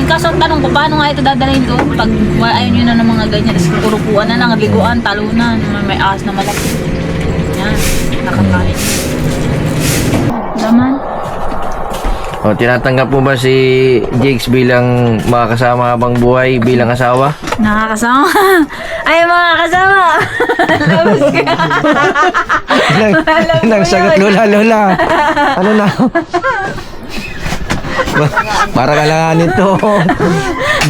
kaso ang tanong ko, paano nga ito dadalhin doon? Pag ayaw nyo na ng mga ganyan, tapos turupuan na lang, liguan, talunan, may ahas na malaki. Yan, nakakain. Laman. O, tinatanggap mo ba si Jigs bilang makakasama habang buhay bilang asawa? Nakakasama. Ay, mga kasama. Labas ka. Nang sagot lola. Ano na? Para kalanganin to.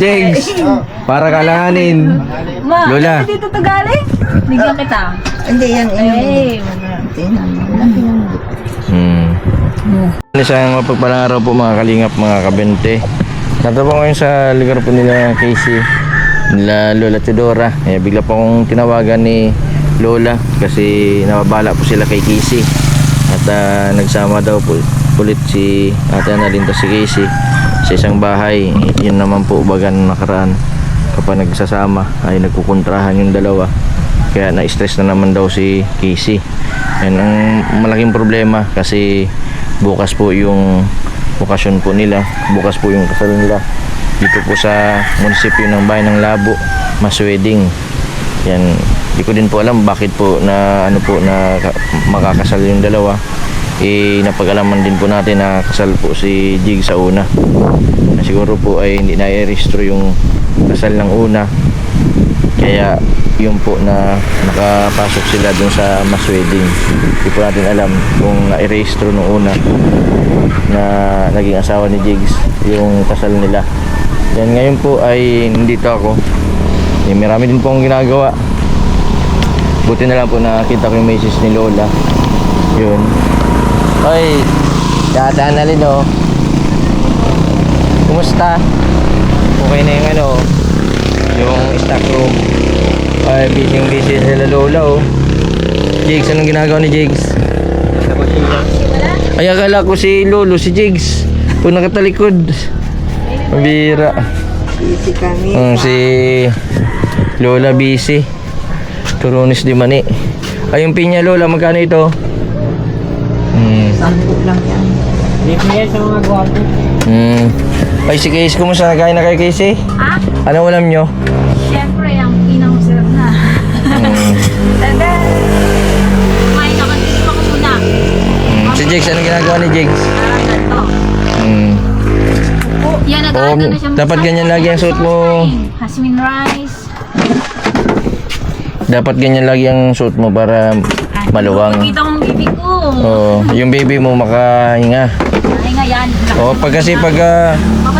Jigs, para kalanganin. Ma, Lola. ano dito to galing? Bigyan kita. Hindi yan. Ay, Isang mapagpalang araw po mga kalingap, mga kabente. Nata po ngayon sa lugar po nila Casey, nila Lola Teodora. Bigla po akong tinawagan ni Lola kasi nababala po sila kay Casey. At nagsama daw po ulit si Ate Annalyn si Casey sa isang bahay. Yun naman po bagan nakaraan kapag nagsasama ay nagkukontrahan yung dalawa. Kaya na-stress na naman daw si Casey. Yan ang malaking problema kasi bukas po yung okasyon po nila, bukas po yung kasal nila dito po sa munisipyo ng Bayan ng Labo, Mas Wedding. Yan, di ko din po alam bakit po na ano po na makakasal yung dalawa. Napag-alaman din po natin na kasal po si Jig sa una. Siguro po ay hindi na-i-restro yung kasal ng una. Kaya yun po na nakapasok sila dun sa Mas Wedding. Hindi po natin alam kung na-i-restro nung una na naging asawa ni Jigs yung kasal nila. Yan, ngayon po ay nandito ako. Marami din po akong ginagawa. Buti na lang po nakita ko yung message ni Lola. Yun. Ay, Ate Annalyn, oh. Kumusta? Okay na yung ano, yung stock room. Ay, busy sila Lola, oh. Jigs, anong ginagawa ni Jigs? Ay, akala ko si Lolo, si Jigs. Kung nakatalikod. Mabira. Busy kami. Si Lola busy. Turunis di mani. Ay, yung pinya Lola, magkano ito? 10 lang yan. Ay, si Casey, kumusta? Nakain na kayo, Casey? Ah? Ano ulam nyo? Siyempre, ang pinang sarap na. Tada! Kumain ako, hindi pa ko muna. Si Jigs, anong ginagawa ni Jigs? Parang ganito. Yan, nag-aano na siya. Dapat ganyan lagi ang suot mo. Jasmine rice. Dapat ganyan lagi ang suot mo para maluwang. Kita kong bibi ko. Yung baby mo makahinga. Ay nga yan. Pag kasi pag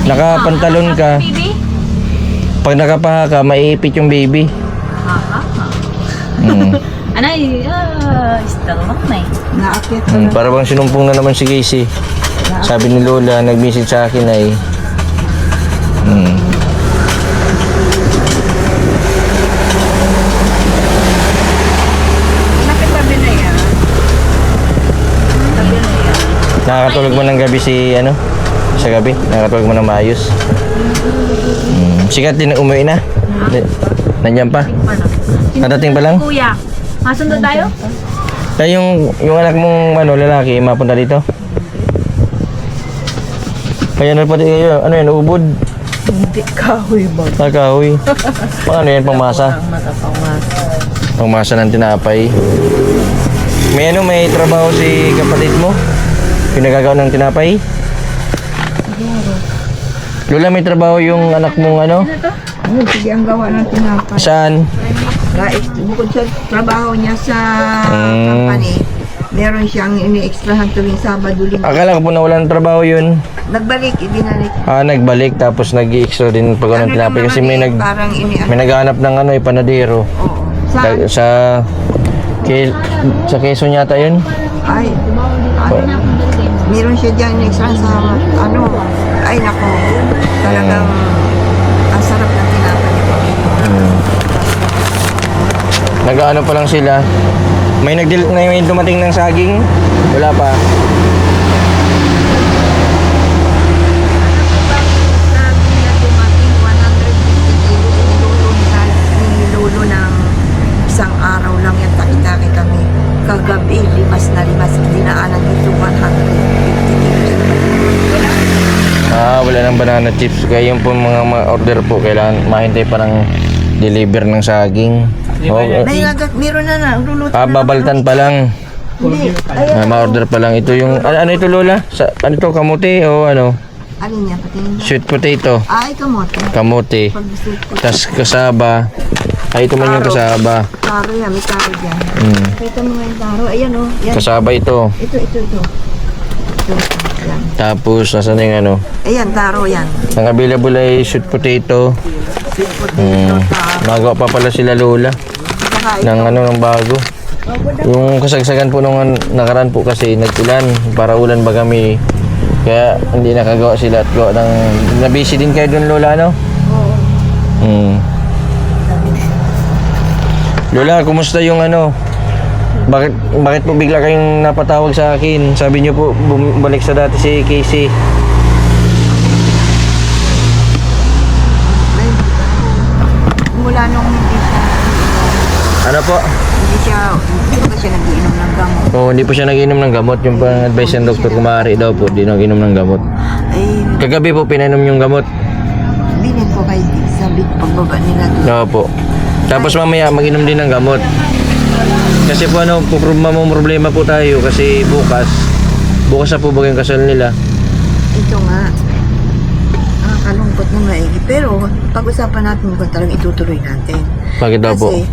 nakapantalon ka, pag nakapaha ka, maiipit yung baby. Anay, istalok na eh. Naakit ko na. Para bang sinumpong na naman si Casey. Sabi ni Lola, nag-message sa akin ay Nakitabi na yan. Tabi na yan. nakakatulog mo ng gabi si ano? Sa gabi? Nakakatulog mo ng maayos? Sikat din umuwi na? Nandiyan pa? Nadating pa lang? Kuya, masundo tayo? Kaya yung anak mong ano, lalaki, mapunta dito? Kaya na pati kayo, ano yan, ubod? Hindi kahoy ba? Nakahoy. Ano yan, pangmasa? Pangmasa ng tinapay. May trabaho si kapatid mo? Pinagagawa ng tinapay? Lola, may trabaho yung anak mong ano? Sige ang gawa ng tinapay. Saan? Bukod sa trabaho niya sa company, meron siyang ini-extrahan tuwing Sabado, Linggo. Akala ko po na walang trabaho yun. Nagbalik, ibinalik. Nagbalik tapos nag-i-extra din pag ng tinapay kasi may parang may naghahanap ng ano, panadero. Oo. Sa Quezon yata yun. Ay, meron siya dyan in-extrahan sa ay nako, talagang ang sarap ng tinapay niya. Nag-ano pa lang sila. May dumating ng saging? Wala pa. Sabi niya dumating 150 kilos ni Lolo ng isang araw lang yan. Taki-taki kami. Kagabi, limas na dinaanan dito 150 kilos. Wala nang banana banana chips. Kaya yung po mga order po, kailangan mahintay pa ng deliver ng saging. Meron na. Luluto na. Babaltan pa lang. Hindi. Ayan. Ma-order pa lang. Ito yung, ano ito Lola? Ano ito, kamote o ano? Alin niya? Patingin mo. Sweet potato. Ay, kamote. Kamote. Pag gusto ko. Tas kasaba. Ay, ito man yung kasaba. Taro yan. May taro dyan. Mm. Kita mo nga yung taro. Ayan o. Yan. Kasaba ito. Ito. Ayan. Tapos, nasan yung ano? Ayan, taro yan. Ang available ay sweet potato. Sweet potato, taro. Magawa pa pala sila Lola. Saka Ng ano, ng bago. Yung kasagsagan po nung nakaraan po kasi nag-ulan. Para ulan ba kami. Kaya hindi nakagawa sila at gawa ng... Nabisi din kayo dun Lola, no? Oo. Lola, kumusta yung ano? Bakit po bigla kayong napatawag sa akin? Sabi niyo po bumalik sa dati si Casey. Mula nung Ano po? hindi pa siya nag-iinom ng gamot. Oh, hindi po siya nag-inom ng gamot. Yung pang-advise ng doktor kung maaari daw po, di nag-inom ng gamot. Ay, Kagabi po pinainom yung gamot. bilhin ko kay Dick. Sabi ko pagbaba nila doon. Oo po. Tapos mamaya mag-inom din ng gamot. Kasi po ano, problema po tayo kasi bukas na po ba yung kasal nila? Ito nga. Nakakalungkot na maigi. Pero pag-usapan natin kung talagang itutuloy natin. Bakit daw po? Kasi,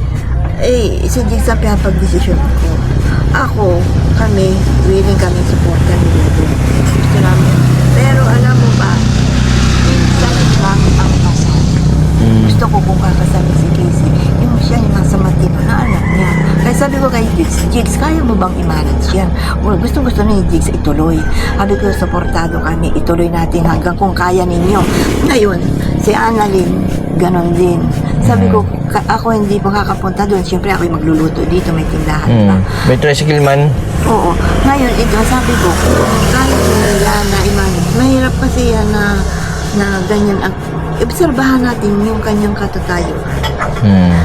si Dick sa pag-desisyon ko. Ako, willing kami supportan ni Lolo. Gusto namin. Pero alam mo ba, minsan lang ang kasal. Gusto ko kung kakasamin si Casey, yung siya yung nasa matino na anak niya. Kaya sabi ko kay Jigs, kaya mo bang i-manage yan? Well, gusto na ni Jigs ituloy. Sabi ko, supportado kami, ituloy natin hanggang kung kaya ninyo. Ngayon, si Annalyn, ganon din. Sabi ko, ako hindi makakapunta doon. Siyempre ako yung magluluto dito, may tindahan pa. May tricycle man. Oo. Ngayon, ito, sabi ko, kahit nila na i-manage, mahirap kasi yan na ganyan. Obserbahan natin yung kanyang katatayo.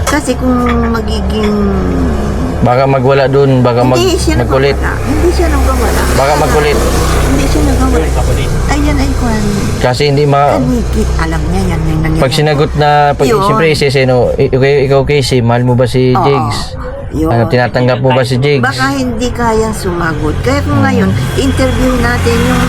Kasi kung magiging... Baka magwala dun, baka Hindi siya magkulit. nagawala. Hindi siya nagawala. Baka magkulit. Hindi siya nagawala. Ayan ay kwan. Kasi hindi Kanikit. Alam niya yan. Yung nangyayari. pag sinagot na, Yun. siyempre isisino, ikaw Casey, mahal mo ba si Oo. Jigs? Yun. Ano, tinatanggap mo ba si Jigs? Baka hindi kayang sumagot. Kaya kung ngayon, interview natin yung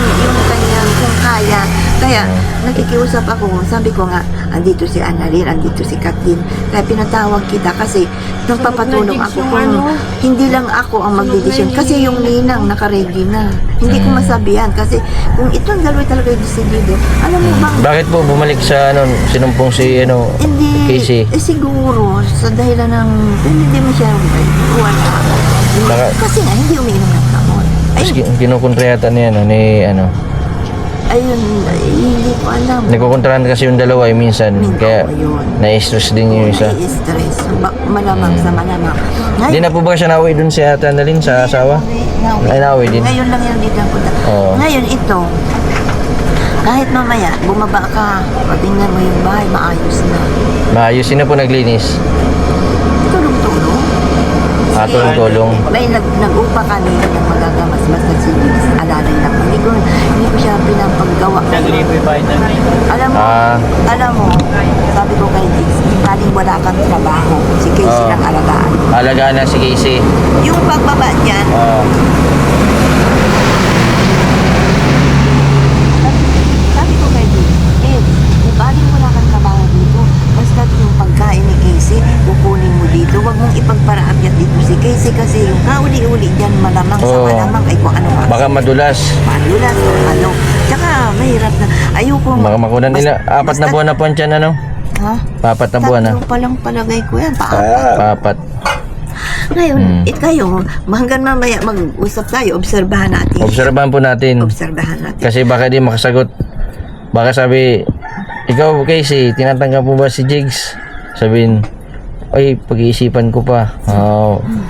kanyang kung kaya. Kaya, nakikiusap ako. Sabi ko nga, andito si Annalyn, andito si Kathleen. Kaya pinatawag kita kasi nagpapatulong ako kung hindi lang ako ang magdidesisyon. Kasi yung ninang nakaready na. Hindi ko masabihan kasi kung itong dalawa talaga yung decidido, alam mo bang Bakit po bumalik sa ano, sinumpong si ano, hindi, Casey? Siguro sa dahilan ng hindi mo siya wala. Kasi nga hindi umiinom ng gamot. Mas kinukontra yata ni ano, Ayun, hindi ko alam. nagkukontrahan kasi yung dalawa minsan, kaya yun. na-stress din yung isa. Stress. Malamang sa malamang. Hindi na po ba siya nauwi dun si Ate Annalyn sa asawa? Ay, nauwi din. Ngayon lang yan dito ang punta. Oo. Ngayon ito, kahit mamaya, bumaba ka, patingnan mo yung bahay, maayos na. Maayos, sino po naglinis? Tulong-tulong. Tulong-tulong. May nag-upa kami ng magagamas basta si Jigs. Alalay lang. Hindi ko siya pinapaggawa. Alam mo, sabi ko kay Jigs, galing wala kang trabaho. Si Casey lang alagaan. Alagaan na si Casey. Yung pagbaba dyan, sabi ko kay Jigs, galing wala kang trabaho dito. Basta yung pagkain ni Casey, kukunin mo dito. Huwag mong ipagparaakyat dito si Casey kasi yung kauli-uli dyan malamang sa malamang ay kung ano Baka madulas. Madulas o ano. Tsaka mahirap na. Ayoko. Baka makunan nila. 4 na buwan na po ang tiyan, ano? Ha? 4 na buwan na. Tatlo palang palagay ko yan. Paapat. 4. Ngayon, kayo, hanggang mamaya mag-usap tayo, obserbahan natin. Obserbahan po natin. Obserbahan natin. Kasi baka di makasagot. Baka sabi, ikaw Casey, tinatanggap mo ba si Jigs? Sabihin, ay, pag-iisipan ko pa.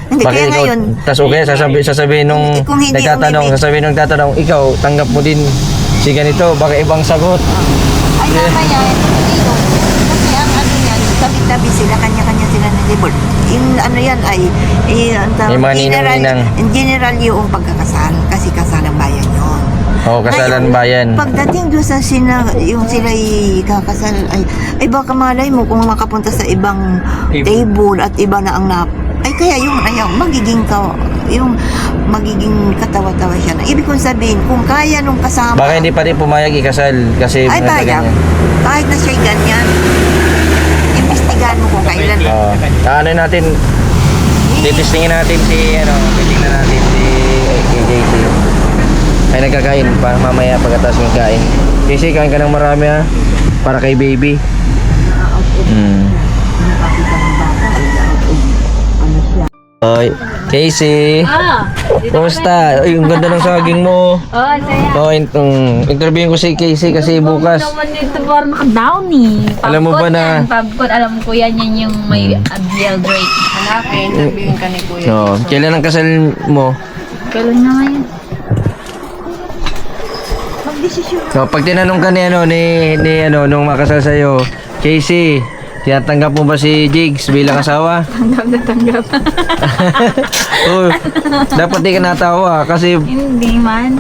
Hindi, Bakit kaya ikaw, ngayon, tas okay, sasabihin nung kung hindi nagtatanong, ikaw, tanggap mo din si ganito, baka ibang sagot. ay mamaya, kasi ang ano yan, tabi-tabi sila, kanya-kanya sila ng label. In ano yan ay, May mga ninang-ninang. in general yung pagkakasal, kasi kasal ang bayan yun. Oo, kasalan Ngayon, bayan. Pagdating doon sa yung sila kakasal, ay baka malay mo kung makapunta sa ibang table at iba na ang ay kaya yung magiging katawa-tawa siya. Ibig kong sabihin, kung kaya nung kasama, Baka hindi pa rin pumayag ikasal kasi ay mga payag. ganyan. Kahit na siya'y ganyan, imbestigahan mo kung kailan. Ano natin, titistingin natin titingnan natin si KJC. Ay nagkakain pa mamaya pagkatapos ng kain. KJC, kain ka ng marami ha, para kay baby. Oy, Casey. Kumusta? Ay, ang ganda ng saging mo. saya. Interviewin ko si Casey kasi bukas. Naman dito parang naka-downy. Alam mo ba na- Popcorn, alam ko yan yung may Abdiel Drake. Hanapin, sabihin ka ni Kuya. No, kailan ang kasal mo? Kailan na ngayon? Magdesisyon. So, pag tinanong ka nung makasal sa'yo, Casey, tinatanggap mo ba si Jigs bilang asawa? Tanggap. Oh, dapat di ka natawa kasi Hindi man.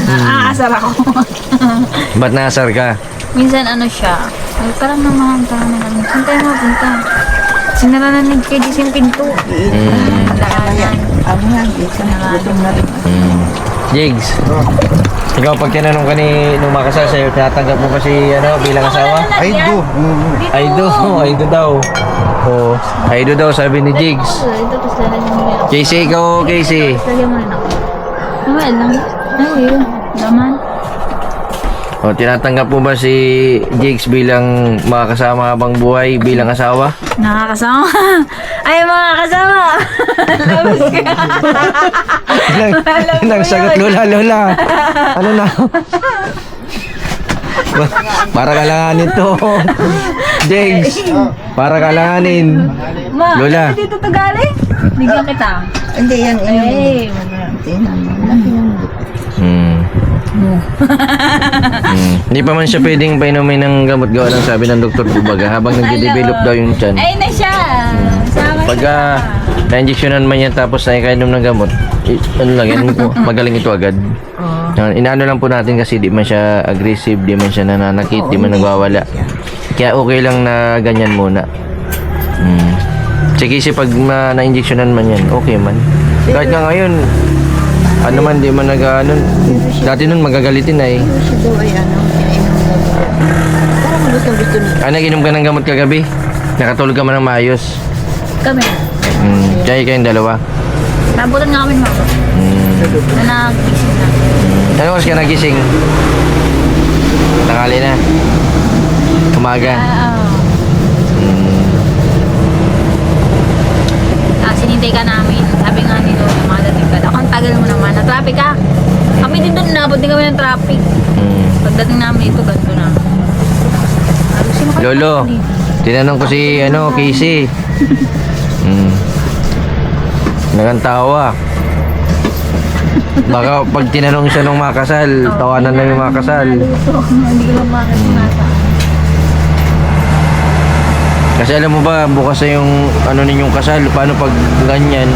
Naaasar ako. ba't nasar ka? Minsan siya. Ay, parang naman. Saan tayo mapunta? Sinara na ni KJ yung pinto. Daanan. Ano nga, gutom na rin. Jigs, ikaw pag tinanong ka nung makasal sa'yo, tinatanggap mo ba si bilang asawa? Ay, do. Ay do daw. Oh, ay do daw sabi ni Jigs. Ito, tapos lalagyan mo yan. Casey, ikaw Casey. Lagyan mo rin ako. Naman lang. Ay, yun. Laman. O, tinatanggap mo ba si Jigs bilang makakasama habang buhay bilang asawa? Nakakasama. Ay, mga kasama. Labas ka. Nang sagot lola. Ano na? Para kalanganin to. Jigs, para kalanganin. Ma, Lola. ano dito to galing? Bigyan kita. Hindi yan, Ay, Hindi pa man siya pwedeng painumin ng gamot gawa ng sabi ng doktor Bubaga habang nagde-develop daw yung tiyan. ay na siya. Sama Pagka na-injectionan man yan tapos nakikainom ng gamot, magaling ito agad. Inaano lang po natin kasi di man siya aggressive, di man siya nananakit, di man nagwawala. Kaya okay lang na ganyan muna. Sige kasi pag na-injectionan man yan, okay man. Kahit nga ngayon, ano man, di man dati nun magagalitin ay. siya daw ay ininom na daw. Parang gusto niya. Nag-inom ka ng gamot kagabi? Nakatulog ka man ng maayos? kami. Kaya kayong dalawa? Nabutan nga kami ng mga. Na nagising na. Ano oras ka nagising? Tanghali na. Umaga. Sinintay ka namin. Sabi nga nito, madating ka. Ako, ang tagal mo naman. Na-traffic ka. Kami din doon, nabot din kami ng traffic. Pagdating namin ito, ganito na. Sino ka- Lolo, tinanong ko si Casey. Nagantawa. Baka pag tinanong siya nung makasal, tawanan lang yung makasal. Hindi ko lang makasinata. Kasi alam mo ba, bukas na yung ninyong kasal, paano pag ganyan?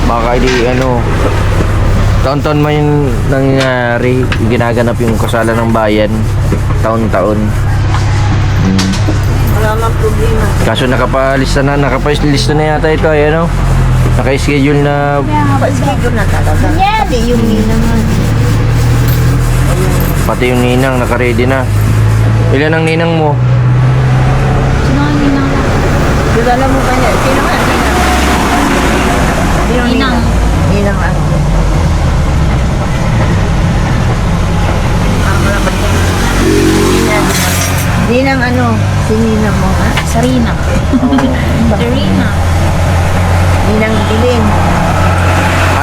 Baka taon-taon man yung nangyari, ginaganap yung kasalan ng bayan, taon-taon. Wala mang problema. Kaso nakapalista na yata ito, naka-schedule na, Pa-schedule na talaga. Pati yung naman. pati yung ninang, naka-ready na. Ilan ang ninang mo? Sino nga ninang? Kilala mo kanya? Sino nga? Ninang. Ninang ano? Ninang ano? Si Ninang mo ha? Sarina. Sarina. Ninang Bilin.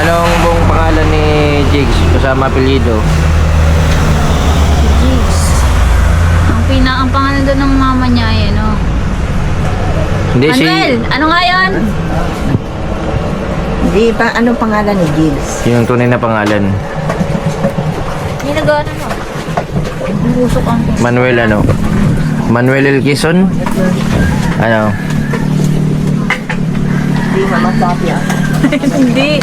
Anong buong pangalan ni Jigs kasama apelyido? Jeez. Ang pangalan doon ng mama niya ay Hindi Manuel! Ano nga yun? Hindi pa, ano pangalan ni Gibbs? yung tunay na pangalan. Hindi nagawa na mo. Busok ang Manuel L. Quezon? Hindi na masabi ah. Hindi.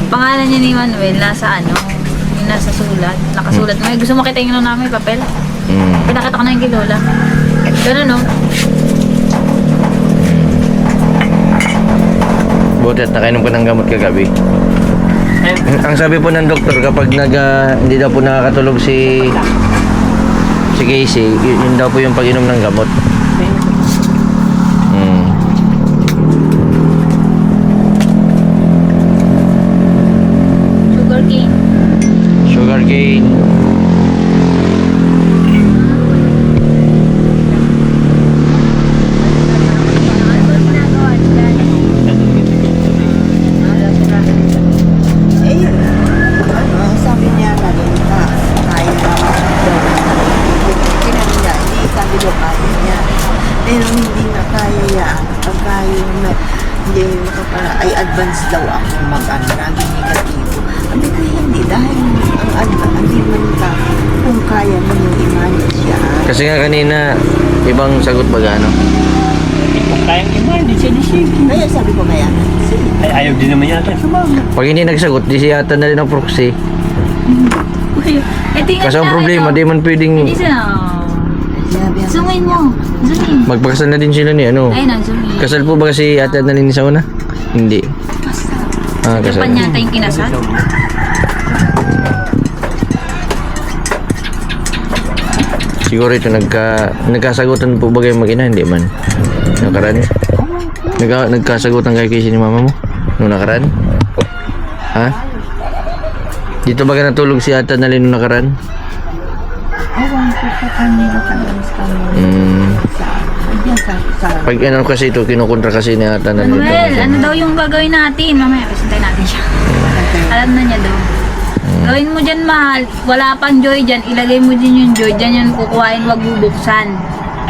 Pangalan niya ni Manuel nasa nasa sulat. Nakasulat. May gusto mo kita yung namin papel? Pinakita ko na yung kay Lola. Ganun, no? Buti at nakainom ka ng gamot kagabi. Ang sabi po ng doktor, kapag hindi daw po nakakatulog si Casey, yun daw po yung pag-inom ng gamot. Sugar cane. Sugar cane. Eh, yun. Sabi niya na rin na kaya naman daw. Tinanong niya, hindi sabi daw kaya niya. Pero hindi na kaya yan. Pag kaya na, hindi ko pala, ay advance daw ako mag-ano, naging negatibo. Sabi ko, hindi, dahil ang advance, hindi man ka kung kaya mo yung i-manage yan. Kasi nga kanina, ibang sagot ba gano? Kung kayang i-manage, sige. Kaya sabi ko kaya, sige. Ay, ayaw din naman yata sumama. Pag hindi nagsagot, di siya yata na rin ang proxy. Uy, tingnan Kasi ang na, problema, ito. di man pwedeng Hindi siya. Sabi ako, Zoomin mo. Zoom in. magpakasal na din sila ni ano. Ayun na, zoom in. Kasal po ba kasi ate Annalyn sa una? Hindi. Ah, kasal. Japan yata yung kinasal. Siguro ito nagkasagutan po ba kayo mag-ina? Hindi man. Nakaraan? Nagkasagutan kayo kasi ni mama mo? Nung nakaraan? Ha? Dito ba ka natulog si ate Annalyn nung nakaraan? awan ko sa kanila sa kanila. Diyan sa Pag ano kasi ito, kinukontra kasi ni ate Annalyn. Well, ano daw yung gagawin natin? Mamaya, presentay natin siya. Alam na niya daw. Gawin mo dyan, mahal. Wala pang joy dyan. Ilagay mo din yung joy. Dyan yun kukuhain, wag bubuksan.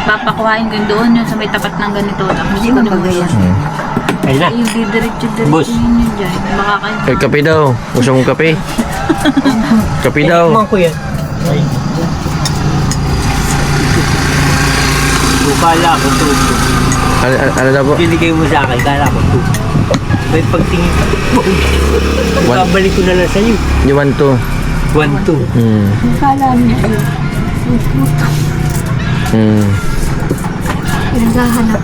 Papakuhain ko yun doon yun sa may tapat ng ganito. Tapos Hindi mo pagaya. Ayun na. yung didiretso Boss. yun yun dyan. Baka kayo. Ay, kape daw. Gusto mong kape? Kape daw. Tikman ko yan. Ay. Kala ko to. Ano daw po? Binigay mo sa akin, kala ko to. May pagtingin ko. Babalik ko na lang sa'yo. You want to? 1, 2. Kala niya yun. Naghahanap.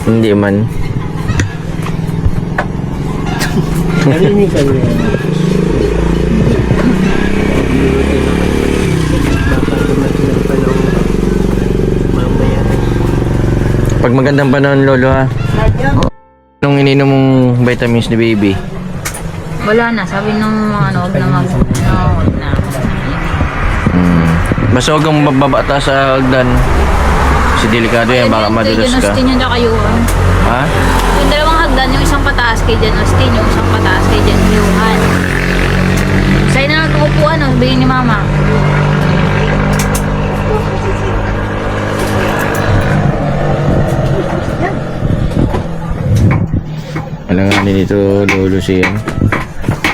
Hindi man. Narinig ka niya. Pag magandang panahon, Lolo ha. Nung ininom mong vitamins ni baby, Wala na. Sabi nung ano, wag na mag... No, wag na. basta huwag kang mababata sa hagdan. Kasi delikado yan, baka madulas Kay John ka. Austin yun kayo. Ha? Yung dalawang hagdan, yung isang pataas kay John Austin, yung isang pataas kay John Johan. Sa'yo na nagkukupuan, no? Sabihin ni Mama. Alanganin dito, Lolo siya.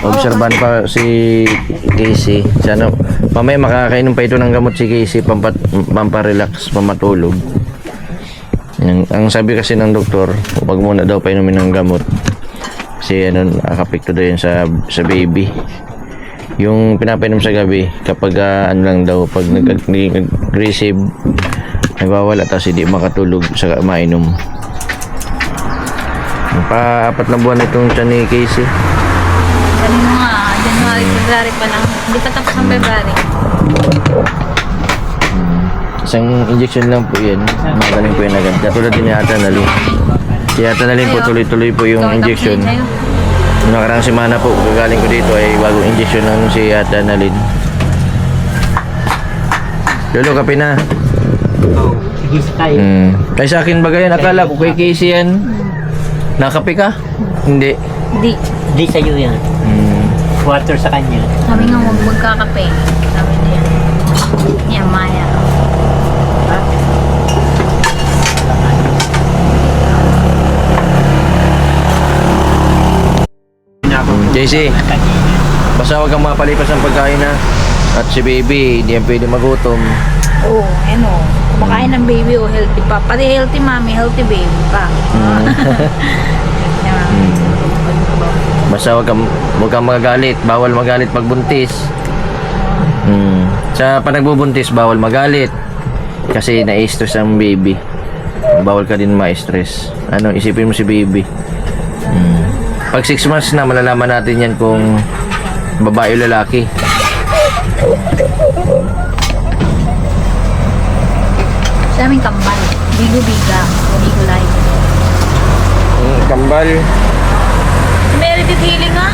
Obserban pa si Casey. Sana mamaya makakainom pa ito ng gamot si Casey pamparelax, pamatulog. Yan. Ang sabi kasi ng doktor, huwag muna daw painumin ng gamot. Kasi ano, nakapekto daw yan sa baby. Yung pinapainom sa gabi, kapag ano lang daw, pag nag-receive, nagwawala tapos hindi makatulog sa mainom. Pa-4 na buwan itong tiyan ni Casey. Sabi mo nga, January, February pa lang. Hindi pa tapos ang February. Isang injection lang po yan. Magaling po yan agad. Katulad din ni Ate Annalyn. Si Ate Annalyn po tuloy-tuloy po yung Ikaw, injection. tapos din sa'yo. Yung nakarang semana po, gagaling ko dito ay bagong injection ng si Ate Annalyn. Lolo, kape na. Oh, sige tayo. Kaya sa akin bagay yan, akala ko kay Casey yan. Nakape ka? Hindi. Di. Di sa'yo yan. Water sa kanya. Sabi nga, huwag magkakape. Sabi niya. Yan, Maya. Casey, basta huwag kang mapalipas ng pagkain na. At si baby, hindi yan pwede magutom. Oo, ano. Kumakain ng baby o healthy pa. Pati healthy mommy, healthy baby pa. Basta wag kang magagalit. Bawal magalit pag buntis. Sa pag nagbubuntis, bawal magalit. Kasi na-stress ang baby. Bawal ka din ma-stress. Isipin mo si baby. Pag 6 months na, malalaman natin yan kung babae o lalaki. Sa aming kambal. Bigo-biga. Bigo-like. Kambal. Meredith Healing ha?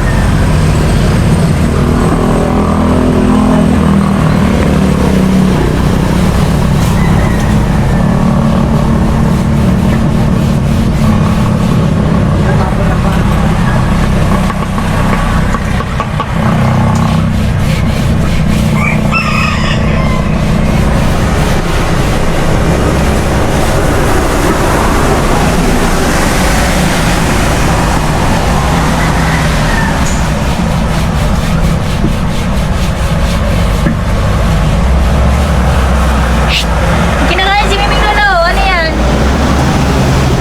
Kinakain si Miming Lolo. Ano yan?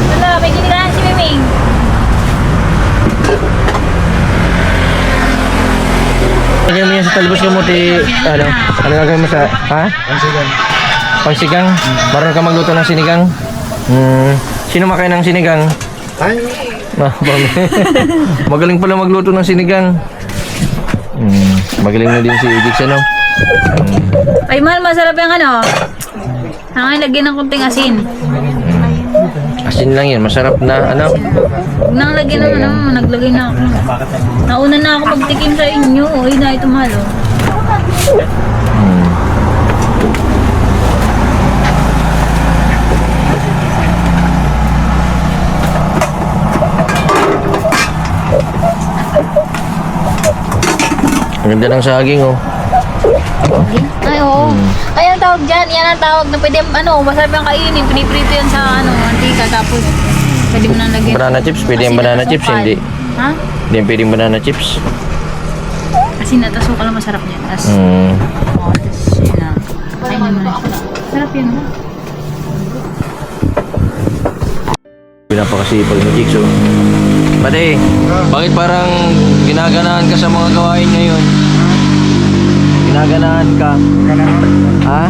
Lolo, may kinakain si Miming. Lagay mo yan sa talbos kamuti. Ano gagawin mo sa... Ha? Pangsigang. Pangsigang? Marunong ka magluto ng sinigang? Sino makain ng sinigang? Ay, Magaling pala magluto ng sinigang. Magaling na din si Edix, ano? Ay, mahal, masarap yung ano. Ang lagyan ng kunting asin. Asin lang yan, masarap na, ano? Huwag nang lagyan ng ano, naglagay na ako. Nauna na ako magtikim sa inyo. Uy, na ito mahal, oh. Ang ganda ng saging, oh. Ay, oo. Ay, ang tawag dyan, yan ang tawag na pwede, masarap yung kainin. Piniprito yan sa, antika. Tapos, pwede mo nang lagyan. Banana chips, pwede yung Asin banana at chips, asukal. hindi. Ha? Hindi yung pwede yung banana chips. Asin at asukal ang masarap niyan. Tapos, tapos yun na. Kainin mo na siya. Sarap yun, no? Pinapakasipag ni Jigsaw. Pade, bakit parang ginaganahan ka sa mga gawain ngayon? Ginaganahan ka? Ha?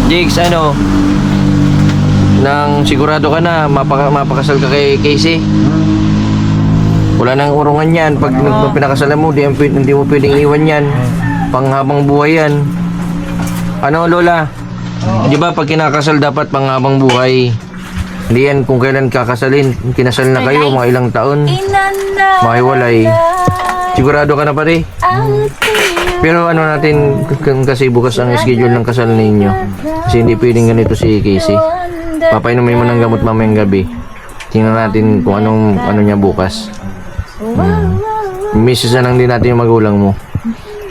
Jigs, nang sigurado ka na mapakasal ka kay Casey? Wala nang urungan yan. Pag pinakasalan mo, hindi mo pwedeng iwan yan. Panghabang buhay yan. Ano, Lola? Di ba pag kinakasal dapat panghabang buhay? Hindi yan kung kailan kakasalin. Kinasal na kayo, mga ilang taon. Mahiwalay. Sigurado ka na pare? Pero natin, kasi bukas ang schedule ng kasal ninyo. Kasi hindi pwedeng ganito si Casey. Papainumin mo ng gamot mamayang gabi. Tingnan natin kung ano niya bukas. Misis na lang din natin yung magulang mo.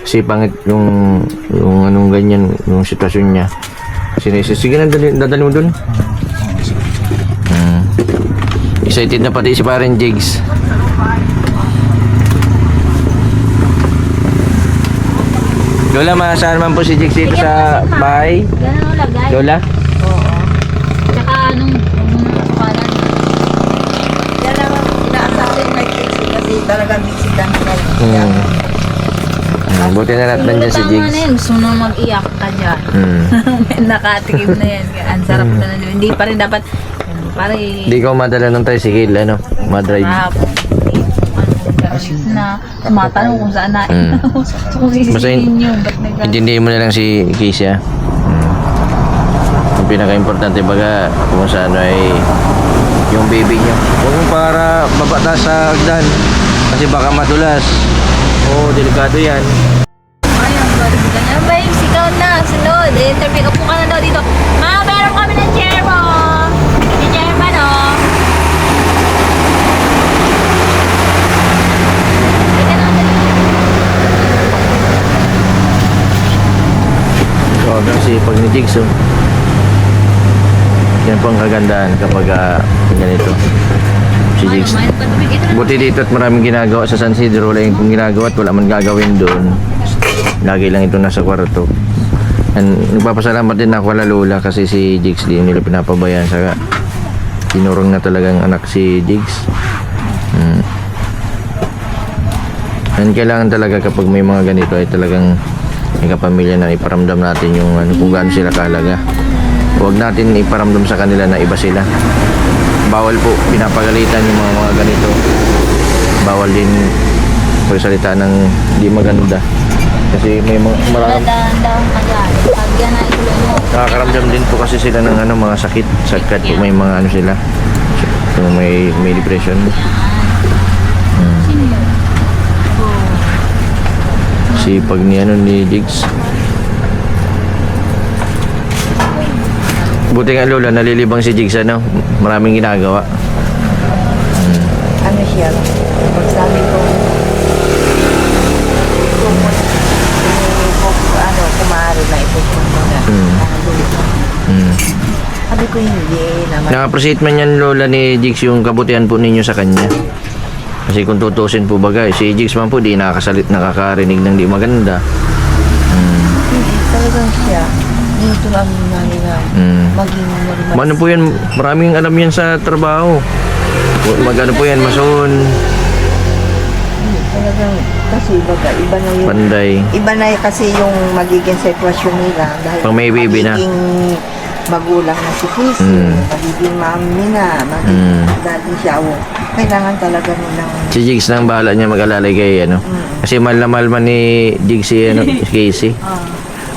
Kasi pangit yung anong ganyan, yung sitwasyon niya. Sige na, dadali mo dun. Excited na pati si Paren Jigs. Lola, maasahan man po si Jigs dito sa bahay. Ganun ang lagay. Lola? Oo. Tsaka anong nasukalan. Yan naman, inaasahin na Casey kasi talagang Mexican ka. Buti na natin nandiyan si Tama Jigs. na yun. Gusto na mag-iyak ka dyan. Nakatikim na yan. Ang sarap na na. Hindi pa rin dapat. Pare. Hindi ko madala ng tricycle, madrive. Na tumatanong kung saan na. So kung isisihin nyo. Ba't nagka... Intindihin mo na lang si Casey, Ang pinaka-importante baga kung saan ay yung baby niya. Huwag mo para babata sa agdan. Kasi baka madulas. Oo, delikado yan. Ayun, ganyan. Babes, ikaw na. Sunod. Interview ka po ka na daw dito. Meron kami ng chair mo. Si chairman, oh. Ika na, dali. Kasi pag ni Jigs, yan po ang kagandahan kapag ganito. Si Jigs. Buti dito at maraming ginagawa sa San Isidro. Wala yung ginagawa at wala man gagawin doon. Lagi lang ito nasa kwarto. And nagpapasalamat din ako kala Lola kasi si Jigs din nila pinapabayaan sa tinurong na talagang anak si Jigs. And kailangan talaga kapag may mga ganito ay talagang may kapamilya na iparamdam natin yung ano, kung gaano sila kahalaga. Huwag natin iparamdam sa kanila na iba sila. Bawal po pinapagalitan yung mga ganito. Bawal din pagsalita ng di maganda. Kasi may marami Dahan-dahan ka dyan. Pag yan na ituloy mo. nakakaramdam din po kasi sila ng ano, mga sakit po, may mga ano sila. So, may depression. Sino yun? Sipag ni ano ni Jigs. Buti nga lola, nalilibang si Jigs ano, maraming ginagawa. Ano siya, pag sabi ko, kumari na ipupunta na. Sabi ko hindi naman. Na-appreciate man yan lola ni Jigs yung kabutihan po ninyo sa kanya. Kasi kung tutusin po bagay, si Jigs man po di nakakarinig ng di maganda. Hindi, talagang siya. Dito lang namin na maging normal. Ano po yan, maraming alam yan sa trabaho. Magano po yan, mason, Talagang, kasi iba na yung... panday. Iba na kasi yung magiging sitwasyon nila dahil Pag may baby na. magiging magulang na si Casey, magiging mami na, magiging daddy siya. O, kailangan talaga nilang Si Jigs nang bahala niya mag-alalay kay ano. Kasi mahal na mahal man ni Jigs si ano, si Casey.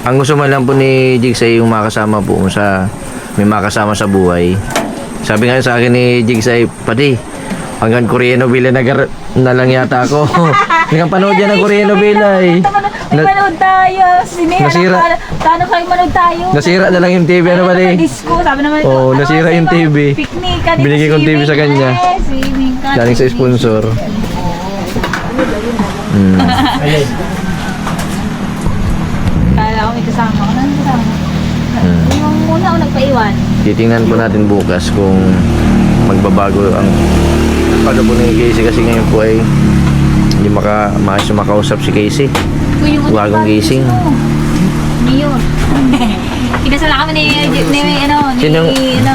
Ang gusto man lang po ni Jigs ay yung makasama po sa may makasama sa buhay. Sabi nga sa akin ni Jigs ay, pati hanggang Korean novela na lang yata ako. Hanggang panood yan ng Korean novela eh. Manood tayo. Nasira. Paano kayo manood tayo? Nasira na lang yung TV ano ba eh. Disco, sabi naman. Oo, nasira yung TV. Picnic ka. Binigay kong TV sa kanya. Swimming ka. Galing sa sponsor. Kala ko may kasama ko. Nandun kasama. Yung muna ako nagpaiwan. Titingnan po natin bukas kung magbabago ang ano po ni Casey kasi ngayon po ay hindi maayos na makausap si Casey. Bagong gising. Mayor. Kinasala kami ni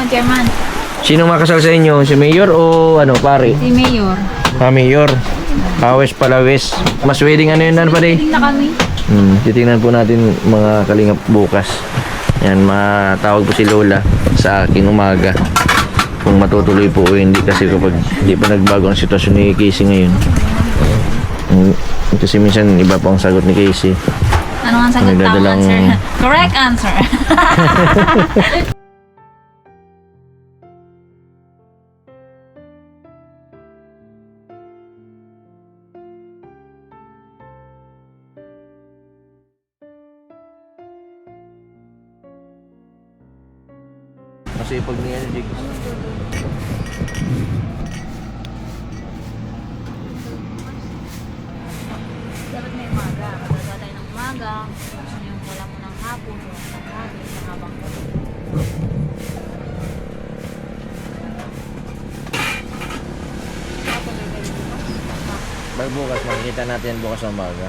chairman. Sino makasal sa inyo? Si Mayor o ano, pare? Si Mayor. Mayor. Awes pala, Wes. Mas wedding ano yun, ano pa Tingin na kami. Titingnan po natin mga kalingap bukas. Yan, matawag po si Lola sa akin umaga. Kung matutuloy po o hindi kasi kapag hindi pa nagbago ang sitwasyon ni Casey ngayon. Kasi minsan iba pa ang sagot ni Casey. Ano ang sagot? Tamang Nagdadalang- answer. Correct answer. Masipag ni Jigs. Dapat may umaga. Magagawa tayo ng umaga. Yung wala mo ng hapon. Wala ng hapon. Ng habang Bukas, makikita natin bukas ng umaga.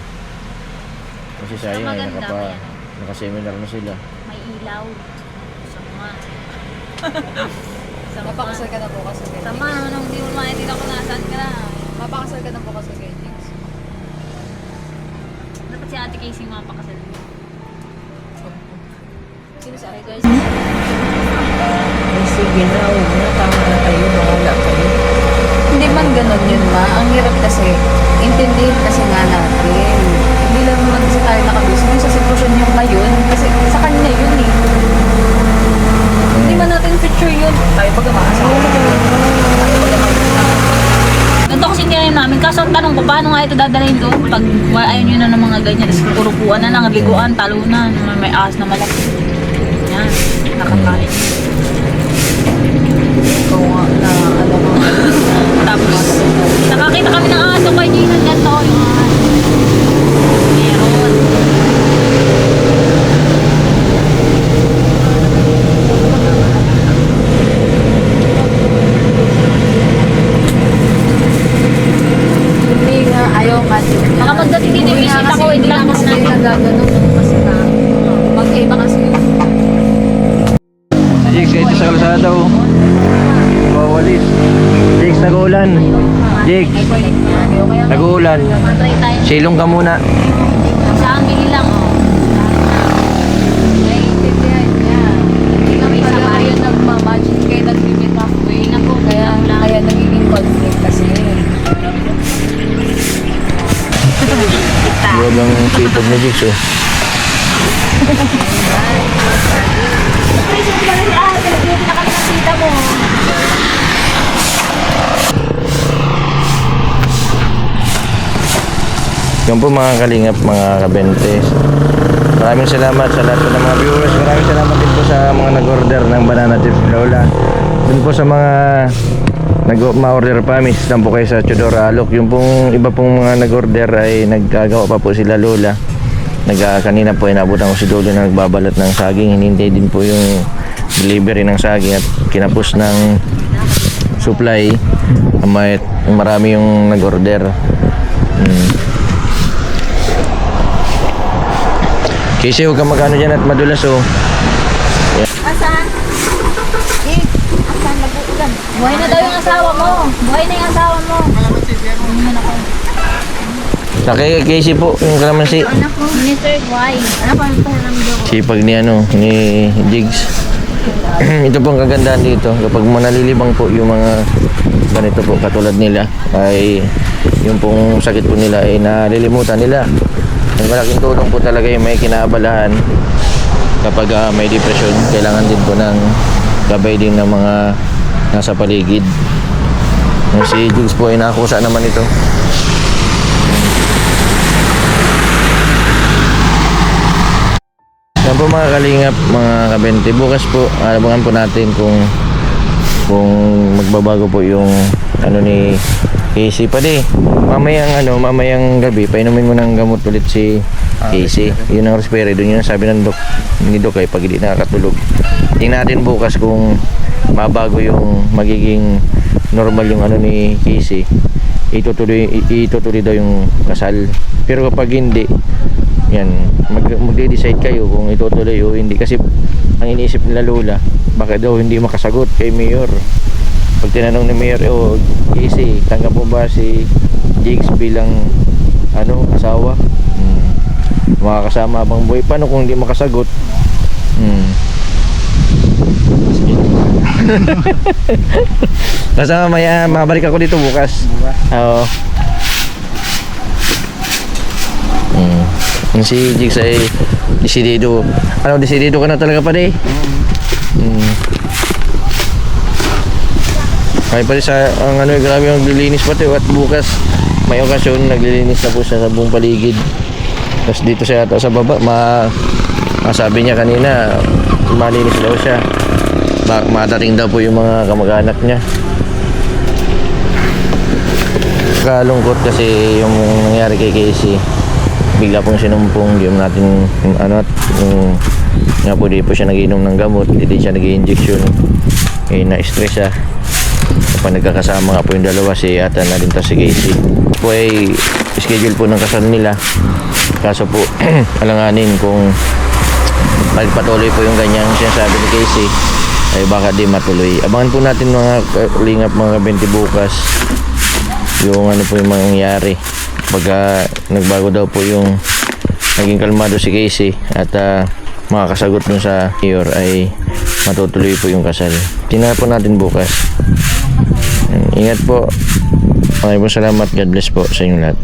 Kasi sayang ay Maganda, naka-seminar na sila. may ilaw. Sama. Mapakasal ka na bukas sa kay Sama naman nung di mo makikita kung nasaan ka na. Mapakasal ka na bukas sa kay Jigs. Dapat si Ate Casey mapakasal. Sino si Ate? Guys, Ay, sige na, huwag na, tama na kayo, bahala kayo. Hindi man ganun yun ma. Ang hirap kasi, intindihin kasi nga natin. Hindi lang naman kasi tayo nakabis. Yung sa sitwasyon yung ngayon, kasi sa kanya yun eh. Hindi man natin picture yun. Tayo pag maasawa na yun. ganito kasi tinanim namin. Kaso ang tanong ko, paano nga ito dadalhin doon? Pag ayaw nyo na ng mga ganyan, tapos kukurupuan na lang, liguan, talunan, may ahas na malaki. Yan, nakakain. Ikaw nga na ano nga. Tapos, nakakita kami ng aso kay Jason ganito. Yung meron. Hindi nga, ayaw nga din niya. Baka magdating din yung bisita ko, hindi lang kasi kasi na. nagaganon kasi na magkaiba kasi yun. Si Jigs ito sa kalsada oh. Wow. umuulan. Jake, Ay, kulit niya. Kaya nag-uulan. matry tayo. Silong ka muna. Saan bili lang, oh. Naiintindihan niya. Hindi kami May pala sabay. kayo nagmamagic kayo nag-limit halfway. Hindi na po. Kaya nagiging conflict kasi. Huwag ang sipag ni Jake, oh. Yan po mga kalingap, mga kabentes. Maraming salamat sa lahat po ng mga viewers. Maraming salamat din po sa mga nag-order ng banana chips ni Lola. Dun po sa mga ma-order pa, miss lang po kayo sa Chodora Alok. Yung pong iba pong mga nag-order ay nagkagawa pa po sila Lola. Kanina po inabutan ko si Lolo na nagbabalat ng saging. Hinintay din po yung delivery ng saging at kinapos ng supply. Marami yung nag-order. Kasi huwag kang magkano dyan at madulas, oh. Asan? Eh, asan nag-uulan? Buhay na daw yung asawa mo. Buhay na yung asawa mo. Sa kay Casey po, yung kalamansi. Anak mo, Mr. Guay. Ano pa yung pahiramdam ko? Sipag ni Jigs. Ito po ang kagandahan dito. Kapag manalilibang po yung mga ganito po, katulad nila, ay yung pong sakit po nila ay nalilimutan nila. Ang malaking tulong po talaga yung may kinaabalahan kapag may depression. Kailangan din po ng gabay din ng mga nasa paligid. Yung si Jigs po ay nakakusa naman ito. Yan po mga kalingap, mga kabente. Bukas po, abangan po natin kung magbabago po yung ni Casey pa di. Mamayang gabi, painumin mo ng gamot ulit si Casey. Yun ang respiratory, doon yun ang sabi ng ni Doc ay pag hindi nakakatulog. Tingnan natin bukas kung mabago yung magiging normal yung ni Casey. Itutuloy daw yung kasal. Pero kapag hindi, yan, magde-decide kayo kung itutuloy o hindi. Kasi ang iniisip nila Lola, baka daw hindi makasagot kay Mayor. Pag tinanong ni Mayor, Casey, tanggap mo ba si Jigs bilang asawa? Makakasama habang buhay. Paano kung hindi makasagot? Basta mamaya mabalik ako dito bukas. Oo. Yung si Jigs ay desidido. Desidido ka na talaga pa di? Ay pala sa grabe yung naglilinis pati at bukas may okasyon naglilinis na po siya sa buong paligid. Tapos dito siya sa baba masabi niya kanina malinis daw siya. Madating daw po yung mga kamag-anak niya. Kalungkot kasi yung nangyari kay Casey. Bigla pong sinumpong, di natin nga po di po siya nagiinom ng gamot, hindi siya nag-i-injection. Na-stress siya. Kapag nagkakasama nga po yung dalawa, si Ata na rin si Casey. Po ay schedule po ng kasal nila. Kaso po, alanganin kung pagpatuloy po yung ganyang sinasabi ni Casey, ay baka di matuloy. Abangan po natin mga lingap, mga 20 bukas yung po yung mangyayari. Pagka nagbago daw po yung naging kalmado si Casey at makakasagot dun sa Mayor ay matutuloy po yung kasal. Tingnan po natin bukas. Ingat po. Maraming salamat. God bless po sa inyong lahat.